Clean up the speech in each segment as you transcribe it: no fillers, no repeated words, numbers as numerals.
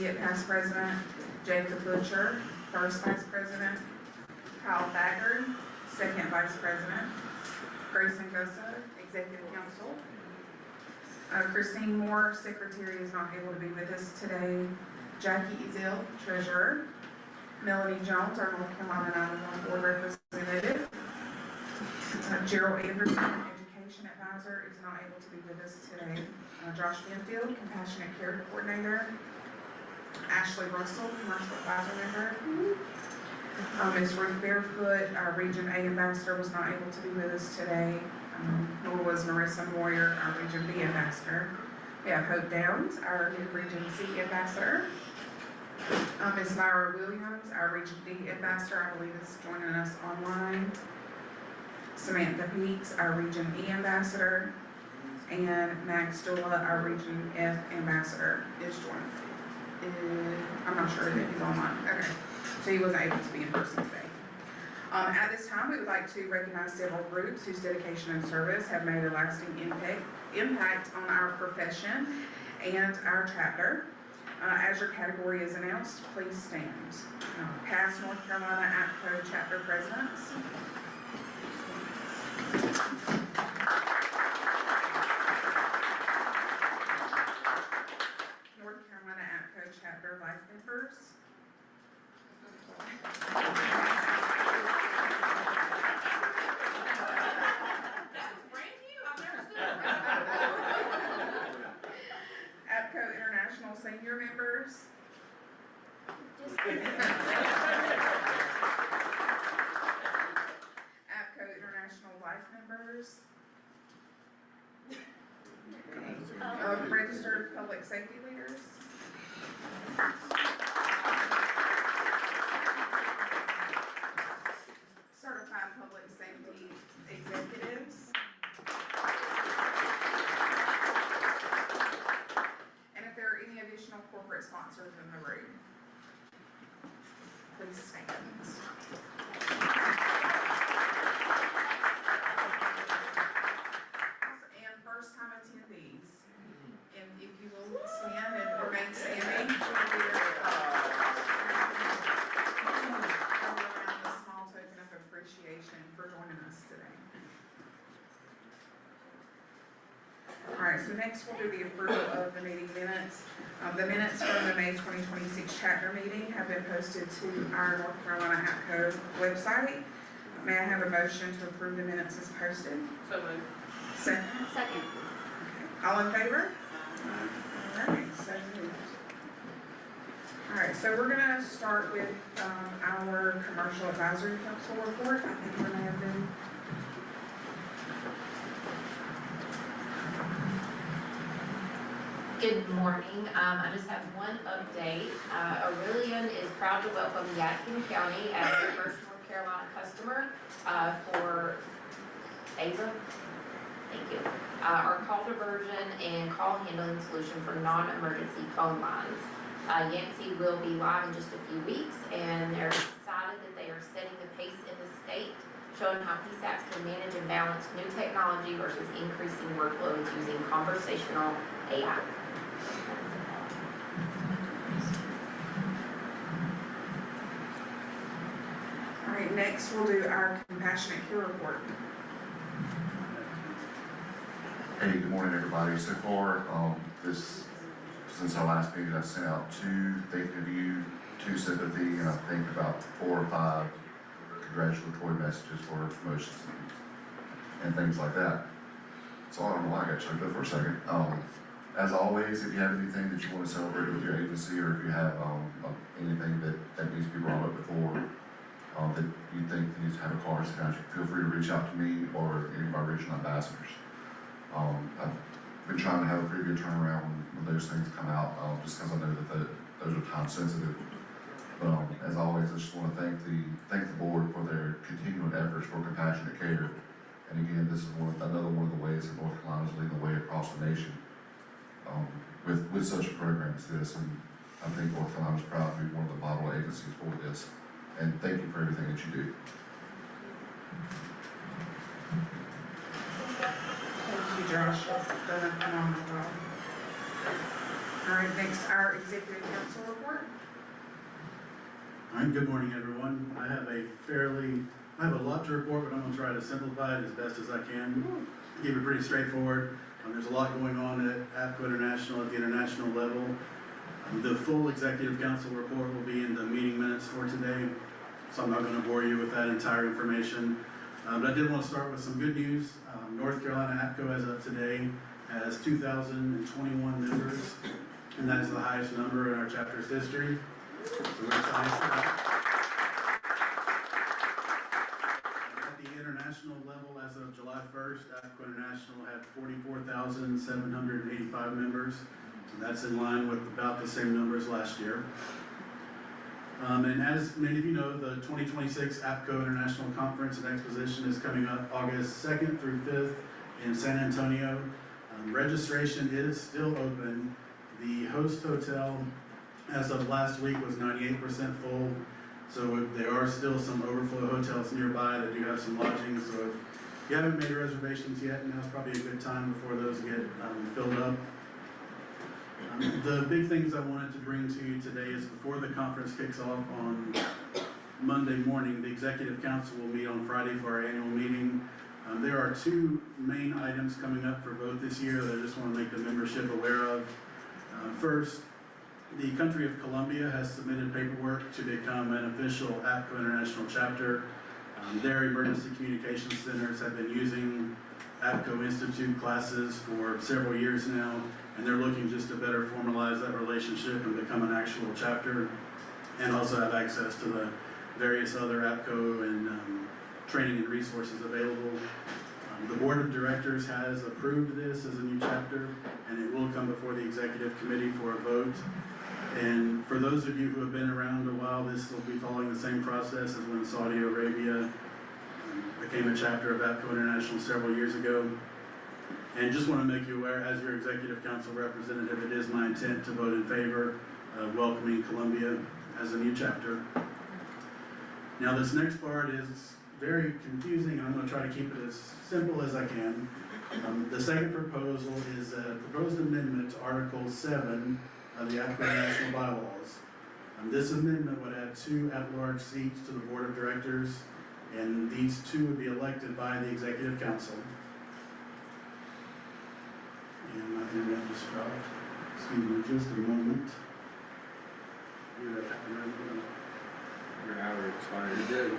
immediate past president, Jacob Butcher, first vice president, Kyle Thacker, second vice president, Grayson Gossa, executive council. Christine Moore, secretary, is not able to be with us today. Jackie Ezell, treasurer. Melanie Jones, our North Carolina 911 board representative. Gerald Anderson, education advisor, is not able to be with us today. Josh Benfield, compassionate care coordinator. Ashley Russell, commercial advisor member. Ms. Ruth Barefoot, our Region A ambassador, was not able to be with us today. Nor was Marissa Moyer, our Region B ambassador. We have Hope Downs, our new Region C ambassador. Ms. Myra Williams, our Region D ambassador, I believe is joining us online. Samantha Peaks, our Region E ambassador. And Max Dula, our Region F ambassador, is joining. I'm not sure that he's online. Okay, so he wasn't able to be in person today. At this time, we would like to recognize several groups whose dedication and service have made a lasting impact on our profession and our chapter. As your category is announced, please stand. Past North Carolina APCO chapter presidents. North Carolina APCO chapter life members. APCO International Senior members. APCO International Life members. Registered public safety leaders. Certified public safety executives. And if there are any additional corporate sponsors in the room, please stand. And first time attendees, and if you will stand and remain standing, a small token of appreciation for joining us today. All right, so next we'll do the approval of the meeting minutes. The minutes from the May 2026 chapter meeting have been posted to our North Carolina APCO website. May I have a motion to approve the minutes as posted? So moved. Second? Second. Okay. All in favor? All right, so moved. All right, so we're gonna start with our commercial advisory council report. I think we may have been. Good morning. I just have one update. Aurelian is proud to welcome Yadkin County as their first North Carolina customer for AVA. Thank you. Our call diversion and call handling solution for non-emergency phone lines. Yancey will be live in just a few weeks, and they're excited that they are setting the pace in the state, showing how PSAPs can manage and balance new technology versus increasing workloads using conversational AI. All right, next we'll do our compassionate care report. Hey, good morning, everybody. So far, since our last meeting, I've sent out 2 thank you, 2 sympathy, and I think about 4 or 5 congratulatory messages for promotions and things like that. So I don't know why I got choked up for a second. As always, if you have anything that you want to celebrate with your agency, or if you have anything that needs to be brought up before, that you think needs to have a card, feel free to reach out to me or any of our regional ambassadors. I've been trying to have a pretty good turnaround when those things come out, just because I know that those are time sensitive. But as always, I just want to thank the board for their continuing efforts for compassionate care. And again, this is another one of the ways that North Carolina is leading the way across the nation with such a program as this. And I think North Carolina is proud to be one of the model agencies for this. And thank you for everything that you do. Thank you, Josh. You've done a phenomenal job. All right, Next, our executive council report. All right, good morning, everyone. I have a lot to report, but I'm gonna try to simplify it as best as I can. Keep it pretty straightforward. There's a lot going on at APCO International at the international level. The full executive council report will be in the meeting minutes for today, so I'm not gonna bore you with that entire information. But I did want to start with some good news. North Carolina APCO, as of today, has 2,021 members, and that is the highest number in our chapter's history. So we're excited for that. At the international level, as of July 1st, APCO International had 44,785 members. So that's in line with about the same numbers last year. And as many of you know, the 2026 APCO International Conference and Exposition is coming up August 2nd through 5th in San Antonio. Registration is still open. The host hotel, as of last week, was 98% full. So there are still some overflow hotels nearby that do have some lodging. So if you haven't made reservations yet, now's probably a good time before those get filled up. The big things I wanted to bring to you today is before the conference kicks off on Monday morning, the Executive Council will meet on Friday for our annual meeting. There are two main items coming up for vote this year that I just want to make the membership aware of. First, the country of Colombia has submitted paperwork to become an official APCO International chapter. Their emergency communications centers have been using APCO Institute classes for several years now, and they're looking just to better formalize that relationship and become an actual chapter, and also have access to the various other APCO and training and resources available. The board of directors has approved this as a new chapter, and it will come before the executive committee for a vote. And for those of you who have been around a while, this will be following the same process as when Saudi Arabia became a chapter of APCO International several years ago. And just want to make you aware, as your executive council representative, it is my intent to vote in favor of welcoming Colombia as a new chapter. Now, this next part is very confusing, and I'm going to try to keep it as simple as I can. The second proposal is a proposed amendment to Article 7 of the APCO International Bylaws. This amendment would add 2 at-large seats to the board of directors, and these 2 would be elected by the executive council. And my internet just dropped. Excuse me just a moment. Your hour expired. You did.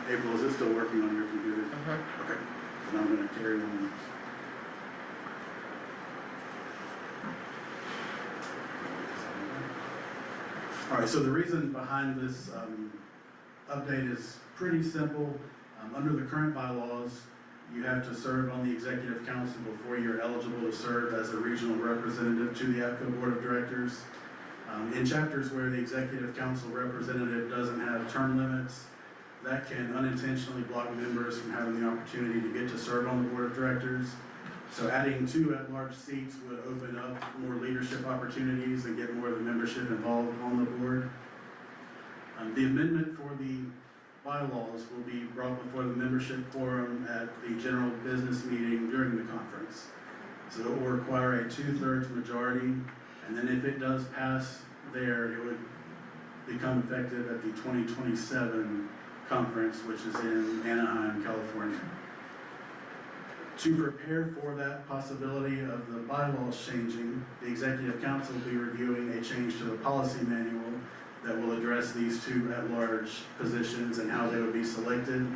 April, is this still working on your computer? Okay, then I'm gonna carry on. All right, so the reason behind this update is pretty simple. Under the current bylaws, you have to serve on the executive council before you're eligible to serve as a regional representative to the APCO board of directors. In chapters where the executive council representative doesn't have term limits, that can unintentionally block members from having the opportunity to get to serve on the board of directors. So adding 2 at-large seats would open up more leadership opportunities and get more of the membership involved on the board. The amendment for the bylaws will be brought before the membership quorum at the general business meeting during the conference. So it will require a 2/3 majority, and then if it does pass there, it would become effective at the 2027 conference, which is in Anaheim, California. To prepare for that possibility of the bylaws changing, the executive council will be reviewing a change to the policy manual that will address these 2 at-large positions and how they would be selected.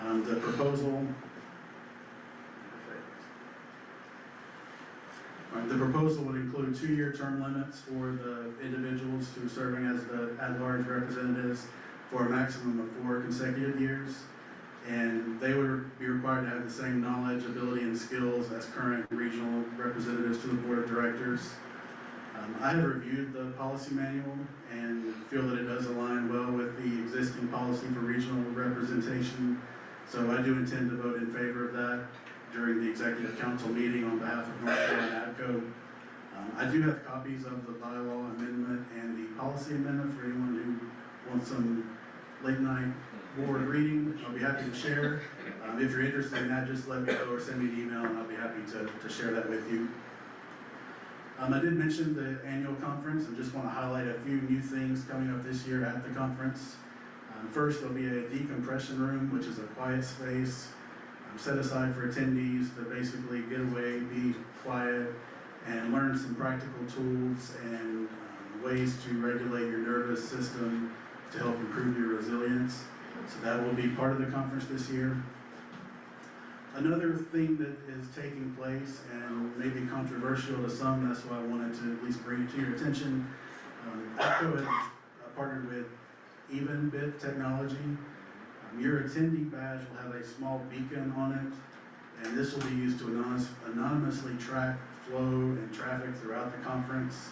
The proposal would include 2-year term limits for the individuals who are serving as the at-large representatives for a maximum of 4 consecutive years. And they would be required to have the same knowledge, ability, and skills as current regional representatives to the board of directors. I have reviewed the policy manual and feel that it does align well with the existing policy for regional representation. So I do intend to vote in favor of that during the executive council meeting on behalf of North Carolina APCO. I do have copies of the bylaw amendment and the policy amendment for anyone who wants some late night board reading, I'll be happy to share. If you're interested in that, just let me know or send me an email and I'll be happy to share that with you. I did mention the annual conference and just want to highlight a few new things coming up this year at the conference. First, there'll be a decompression room, which is a quiet space set aside for attendees to basically get away, be quiet, and learn some practical tools and ways to regulate your nervous system to help improve your resilience. So that will be part of the conference this year. Another thing that is taking place and may be controversial to some, that's why I wanted to at least bring it to your attention. APCO has partnered with Evenbit Technology. Your attendee badge will have a small beacon on it, and this will be used to anonymously track flow and traffic throughout the conference.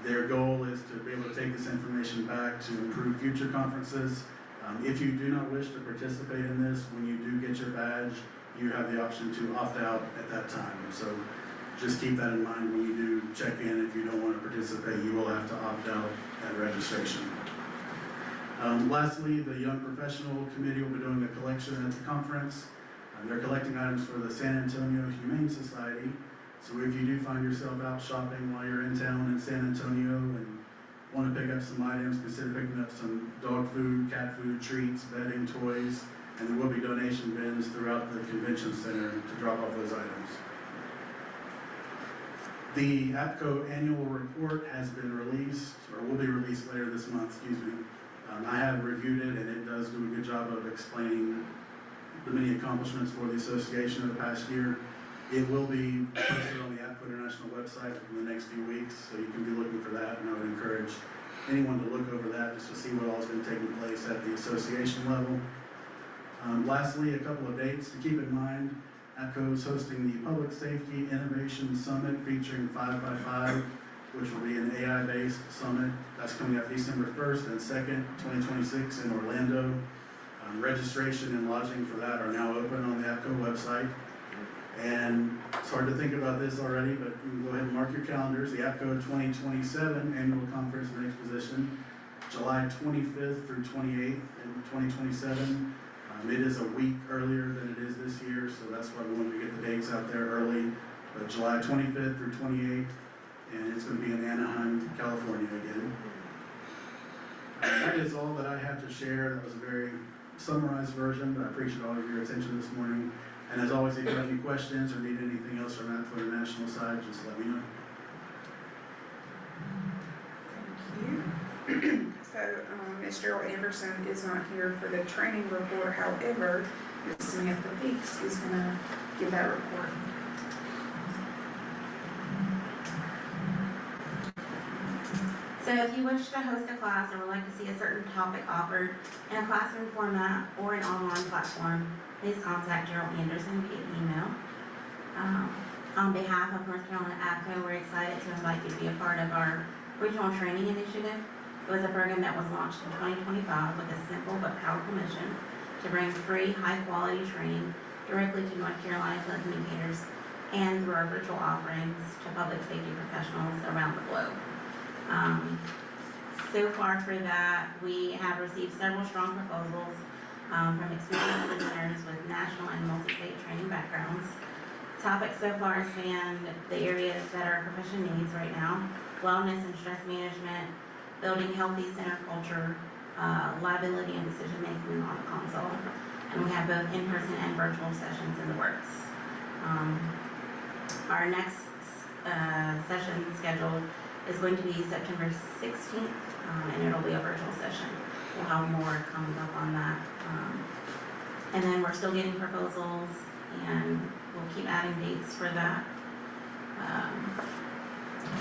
Their goal is to be able to take this information back to improve future conferences. If you do not wish to participate in this, when you do get your badge, you have the option to opt out at that time. So just keep that in mind when you do check in. If you don't want to participate, you will have to opt out at registration. Lastly, the Young Professional Committee will be doing a collection at the conference. They're collecting items for the San Antonio Humane Society. So if you do find yourself out shopping while you're in town in San Antonio and want to pick up some items, consider picking up some dog food, cat food, treats, bedding, toys, and there will be donation bins throughout the convention center to drop off those items. The APCO annual report has been released, or will be released later this month, excuse me. I have reviewed it and it does do a good job of explaining the many accomplishments for the association of the past year. It will be posted on the APCO International website in the next few weeks, so you can be looking for that, and I would encourage anyone to look over that just to see what all has been taking place at the association level. Lastly, a couple of dates to keep in mind. APCO is hosting the Public Safety Innovation Summit featuring 5x5, which will be an AI-based summit. That's coming up December 1st and 2nd, 2026 in Orlando. Registration and lodging for that are now open on the APCO website. And it's hard to think about this already, but you can go ahead and mark your calendars. The APCO 2027 Annual Conference and Exposition, July 25th through 28th in 2027. It is a week earlier than it is this year, so that's why we wanted to get the dates out there early. But July 25th through 28th, and it's going to be in Anaheim, California again. That is all that I have to share. That was a very summarized version, but I appreciate all of your attention this morning. And as always, if you have any questions or need anything else from APCO International side, just let me know. Thank you. So, Ms. Gerald Anderson is not here for the training report. However, Ms. Samantha Peaks is going to give that report. So if you wish to host a class or would like to see a certain topic offered in a classroom format or an online platform, please contact Gerald Anderson via email. On behalf of North Carolina APCO, we're excited to invite you to be a part of our regional training initiative. It was a program that was launched in 2025 with a simple but powerful mission to bring free, high-quality training directly to North Carolina telecommunicators and through our virtual offerings to public safety professionals around the globe. So far for that, we have received several strong proposals from experienced listeners with national and multi-state training backgrounds. Topics so far span the areas that our profession needs right now: wellness and stress management, building healthy center culture, liability and decision making on the console. And we have both in-person and virtual sessions in the works. Our next session scheduled is going to be September 16th, and it'll be a virtual session. We'll have more coming up on that. And then we're still getting proposals, and we'll keep adding dates for that.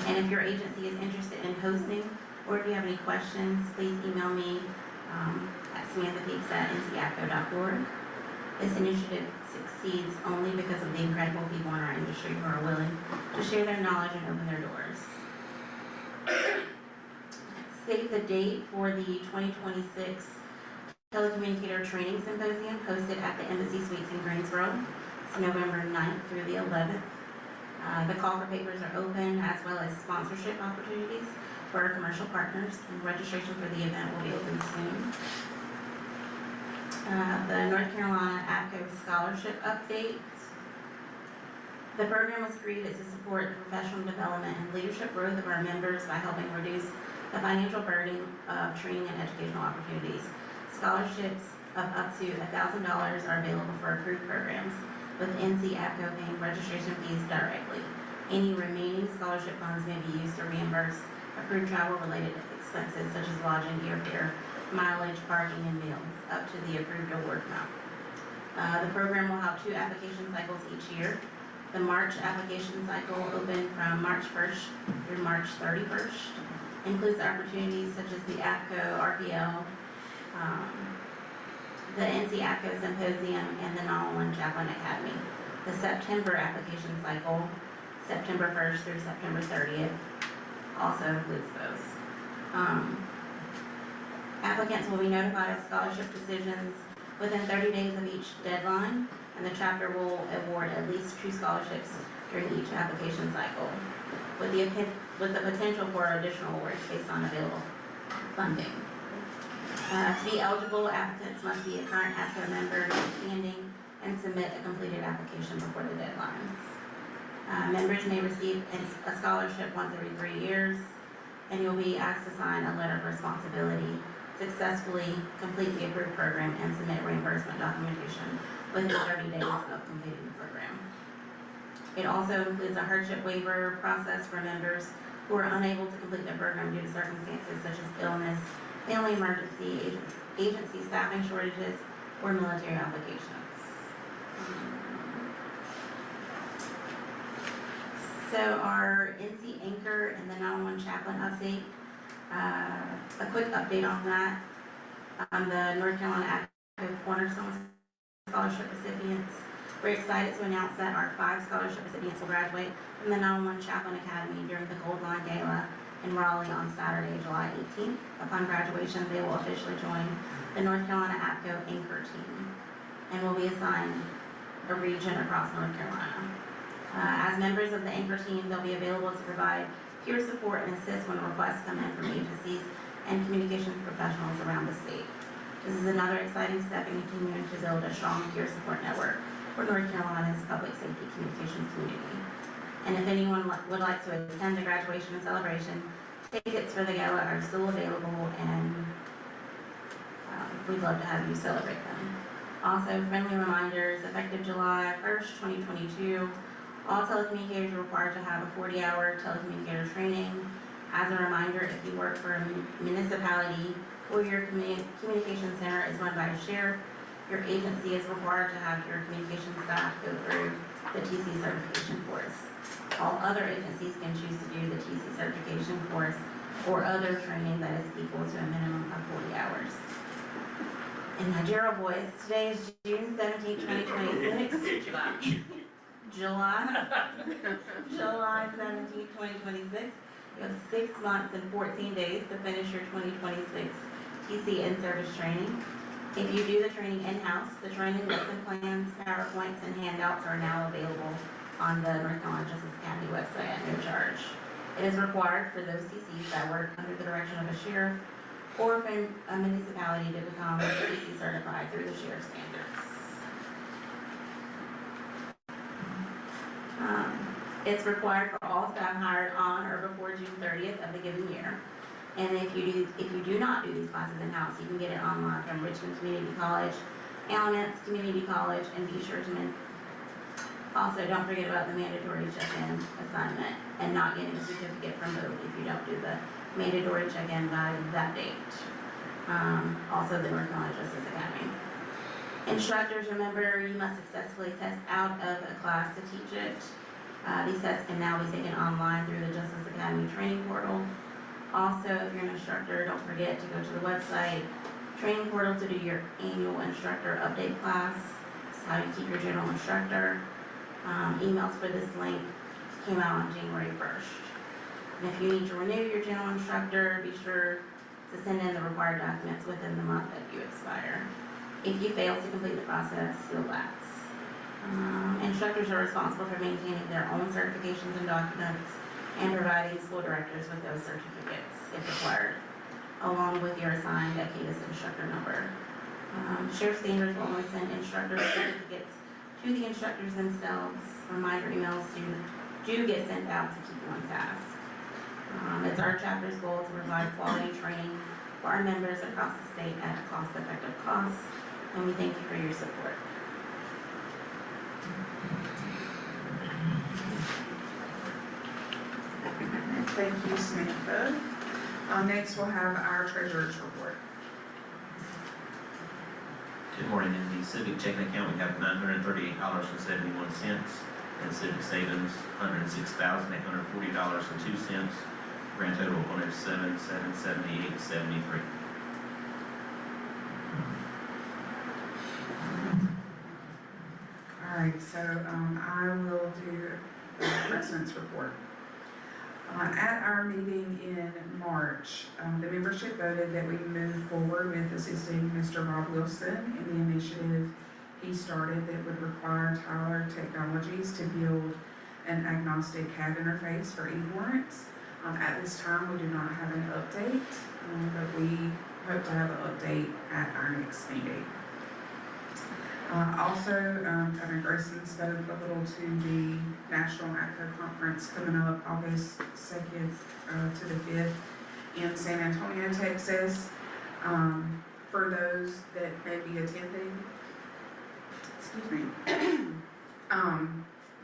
And if your agency is interested in hosting, or if you have any questions, please email me at samanthapeaks@ncapco.org. This initiative succeeds only because of the incredible people in our industry who are willing to share their knowledge and open their doors. Save the date for the 2026 Telecommunicator Training Symposium hosted at the Embassy Suites in Greensboro. It's November 9th through the 11th. The call for papers are open, as well as sponsorship opportunities for our commercial partners, and registration for the event will be open soon. The North Carolina APCO scholarship update. The program was created to support the professional development and leadership growth of our members by helping reduce the financial burden of training and educational opportunities. Scholarships of up to $1,000 are available for approved programs, with NC APCO paying registration fees directly. Any remaining scholarship funds may be used to reimburse approved travel-related expenses such as lodging, airfare, mileage, parking, and meals, up to the approved award amount. The program will have 2 application cycles each year. The March application cycle will open from March 1st through March 31st. Includes opportunities such as the APCO, RPL, the NC APCO Symposium, and the 911 Chaplain Academy. The September application cycle, September 1st through September 30th, also includes those. Applicants will be notified of scholarship decisions within 30 days of each deadline, and the chapter will award at least 2 scholarships during each application cycle, with the potential for additional awards based on available funding. To be eligible, applicants must be a current APCO member in standing and submit a completed application before the deadlines. Members may receive a scholarship once every 3 years, and you'll be asked to sign a letter of responsibility, successfully complete the approved program, and submit reimbursement documentation within 30 days of completing the program. It also includes a hardship waiver process for members who are unable to complete the program due to circumstances such as illness, family emergency, agency staffing shortages, or military obligations. So our NC Anchor and the 911 Chaplain update, a quick update on that. The North Carolina APCO Cornerstone Scholarship recipients. We're excited to announce that our 5 scholarship recipients will graduate from the 911 Chaplain Academy during the Gold Line Gala in Raleigh on Saturday, July 18th. Upon graduation, they will officially join the North Carolina APCO Anchor team and will be assigned a region across North Carolina. As members of the Anchor team, they'll be available to provide peer support and assist when requests come in from agencies and communications professionals around the state. This is another exciting step in continuing to build a strong peer support network for North Carolina's public safety communications community. And if anyone would like to attend the graduation and celebration, tickets for the gala are still available, and we'd love to have you celebrate them. Also, friendly reminders, effective July 1st, 2022, all telecommunicators are required to have a 40-hour telecommunicator training. As a reminder, if you work for a municipality or your communication center is run by a sheriff, your agency is required to have your communication staff go through the TC certification course. All other agencies can choose to do the TC certification course or other training that is equal to a minimum of 40 hours. In my Gerald voice, today is June 17, 2026. July 17, 2026. You have 6 months and 14 days to finish your 2026 TC in-service training. If you do the training in-house, the training lesson plans, PowerPoints, and handouts are now available on the North Carolina Justice Academy website at no charge. It is required for those CCs that work under the direction of a sheriff or from a municipality to become CC certified through the sheriff standards. It's required for all staff hired on or before June 30th of the given year. And if you do not do these classes in-house, you can get it online from Richmond Community College, Alamance Community College, and be sure to also don't forget about the mandatory check-in assignment and not getting a certificate from both if you don't do the mandatory check-in by that date. Also the North Carolina Justice Academy. Instructors, remember, you must successfully test out of a class to teach it. These tests can now be taken online through the Justice Academy training portal. Also, if you're an instructor, don't forget to go to the website training portal to do your annual instructor update class. This is how you keep your general instructor. Emails for this link came out on January 1st. And if you need to renew your general instructor, be sure to send in the required documents within the month that you expire. If you fail to complete the process, you'll lapse. Instructors are responsible for maintaining their own certifications and documents and providing school directors with those certificates if required, along with your assigned APCO instructor number. Sheriff Sanders will only send instructor certificates to the instructors themselves. Reminder emails do get sent out to keep you on task. It's our chapter's goal to provide quality training for our members across the state at a cost-effective cost, and we thank you for your support. Thank you, Samantha. Next, we'll have our treasurer's report. Good morning. In the civic checking account, we have $938.71, and civic savings, $106,840.02. Grand total of $107,778.73. All right, so I will do the president's report. At our meeting in March, the membership voted that we move forward with assisting Mr. Bob Wilson in the initiative he started that would require Tyler Technologies to build an agnostic CAD interface for e-warrants. At this time, we do not have an update, but we hope to have an update at our next meeting. Governor Grayson spoke a little to the National APCO Conference coming up August 2nd to the 5th in San Antonio, Texas. For those that may be attending,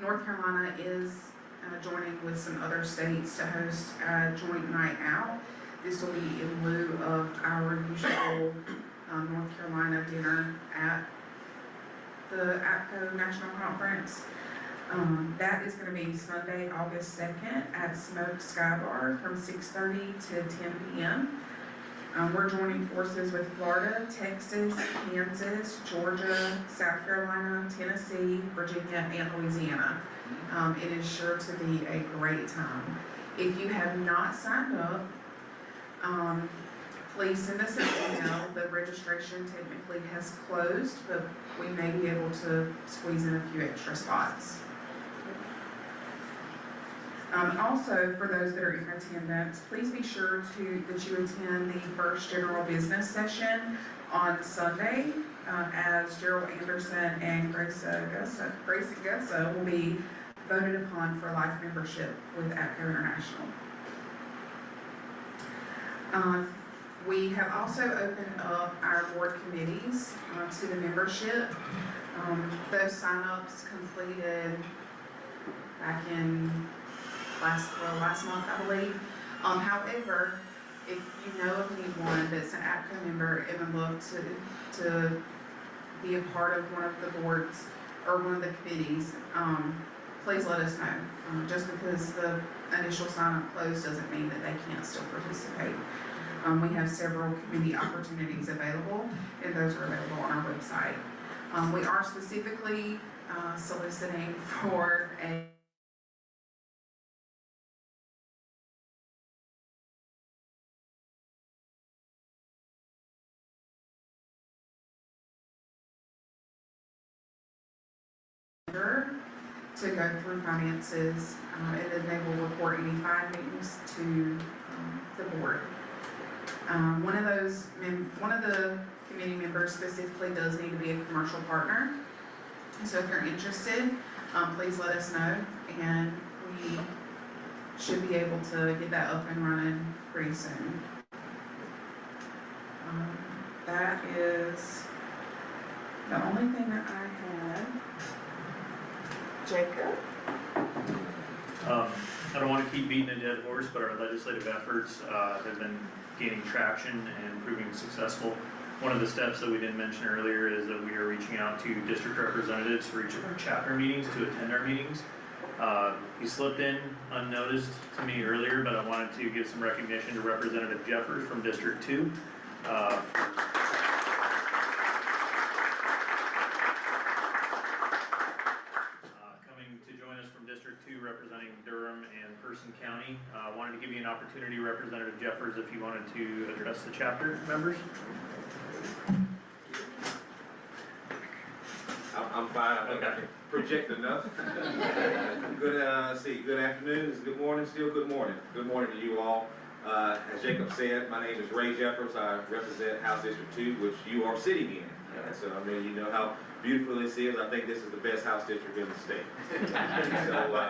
North Carolina is joining with some other states to host a joint night out. This will be in lieu of our usual North Carolina dinner at the APCO National Conference. That is going to be Sunday, August 2nd at Smoke Sky Bar from 6:30 to 10 p.m. We're joining forces with Florida, Texas, Kansas, Georgia, South Carolina, Tennessee, Virginia, and Louisiana. It is sure to be a great time. If you have not signed up, please send us an email. The registration technically has closed, but we may be able to squeeze in a few extra spots. Also, for those that are in attendance, please be sure that you attend the first general business session on Sunday, as Gerald Anderson and Grayson Gussa will be voted upon for life membership with APCO International. We have also opened up our board committees to the membership. Those sign-ups completed back in last month, I believe. However, if you know of anyone that's an APCO member and would love to be a part of one of the boards or one of the committees, please let us know. Just because the initial sign-up closed doesn't mean that they can't still participate. We have several committee opportunities available, and those are available on our website. We are specifically soliciting for a to go through finances, and then they will report any findings to the board. One of the committee members specifically does need to be a commercial partner. So if you're interested, please let us know, and we should be able to get that up and running pretty soon. That is the only thing that I had. Jacob? I don't want to keep beating a dead horse, but our legislative efforts have been gaining traction and proving successful. One of the steps that we didn't mention earlier is that we are reaching out to district representatives for each of our chapter meetings to attend our meetings. He slipped in unnoticed to me earlier, but I wanted to give some recognition to Representative Jeffers from District 2. Coming to join us from District 2, representing Durham and Person County. Wanted to give you an opportunity, Representative Jeffers, if you wanted to address the chapter members. I'm fine. I think I can project enough. Good afternoon. It's good morning. Still good morning. Good morning to you all. As Jacob said, my name is Ray Jeffers. I represent House District 2, which you are sitting in. So, I mean, you know how beautiful this is. I think this is the best House District in the state. So,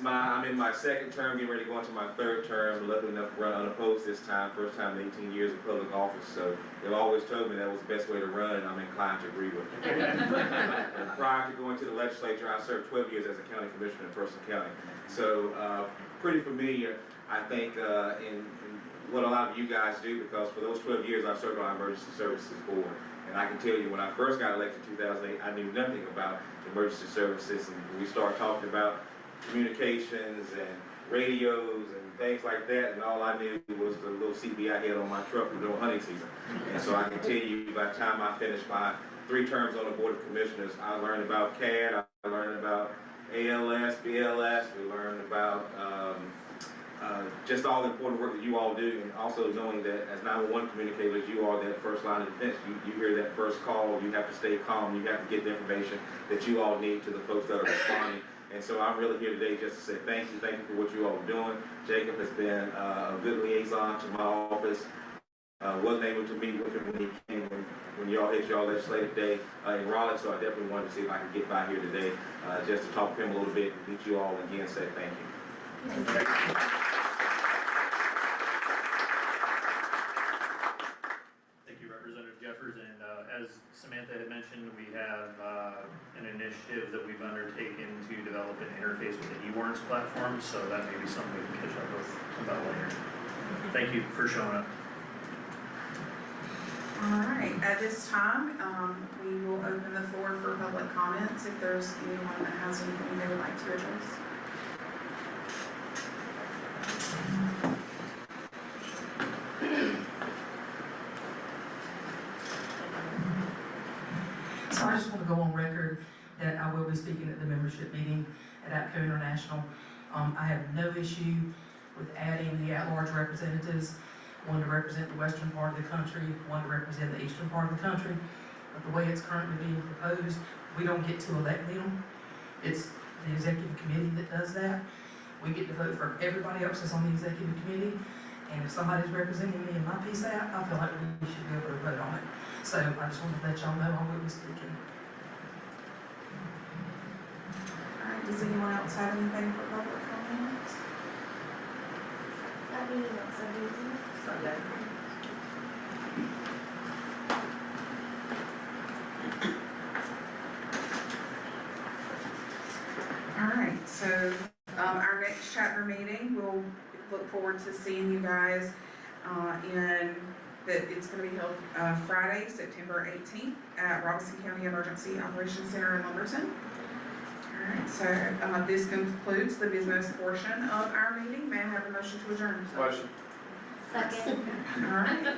I'm in my second term, getting ready to go into my third term. Lucky enough to run unopposed this time, first time in 18 years of public office. So they've always told me that was the best way to run, and I'm inclined to agree with them. Prior to going to the legislature, I served 12 years as a county commissioner in Person County. So pretty familiar, I think, in what a lot of you guys do, because for those 12 years I served on our Emergency Services Board. And I can tell you, when I first got elected in 2008, I knew nothing about emergency services, and we started talking about communications and radios and things like that, and all I knew was the little CB I had on my truck for during hunting season. And so I can tell you, by the time I finished my 3 terms on the Board of Commissioners, I learned about CAD, I learned about ALS, BLS, we learned about just all the important work that you all do, and also knowing that as 911 communicators, you are that first line of defense. You hear that first call, you have to stay calm, you have to get the information that you all need to the folks that are responding. And so I'm really here today just to say thank you for what you all are doing. Jacob has been a good liaison to my office. Wasn't able to meet with him when he came, when y'all hit your legislative day in Raleigh, so I definitely wanted to see if I could get by here today just to talk to him a little bit and meet you all again and say thank you. Thank you, Representative Jeffers, and as Samantha had mentioned, we have an initiative that we've undertaken to develop an interface with the eWarrants platform, so that may be something we can catch up with about later. Thank you for showing up. All right, at this time, we will open the floor for public comments if there's anyone that has anything they would like to address. So I just want to go on record that I will be speaking at the membership meeting at APCO International. I have no issue with adding the at-large representatives, one to represent the western part of the country, one to represent the eastern part of the country. But the way it's currently being proposed, we don't get to elect them. It's the executive committee that does that. We get to vote for everybody else that's on the executive committee. And if somebody's representing me in my piece out, I feel like we should be able to vote on it. So I just wanted to let y'all know I will be speaking. All right, does anyone else have anything for public comments? Sunday. All right, so our next chapter meeting, we'll look forward to seeing you guys it's going to be held Friday, September 18th at Robeson County Emergency Operations Center in Lumberton. All right, so this concludes the business portion of our meeting. May I have a motion to adjourn? Motion. Second. All right.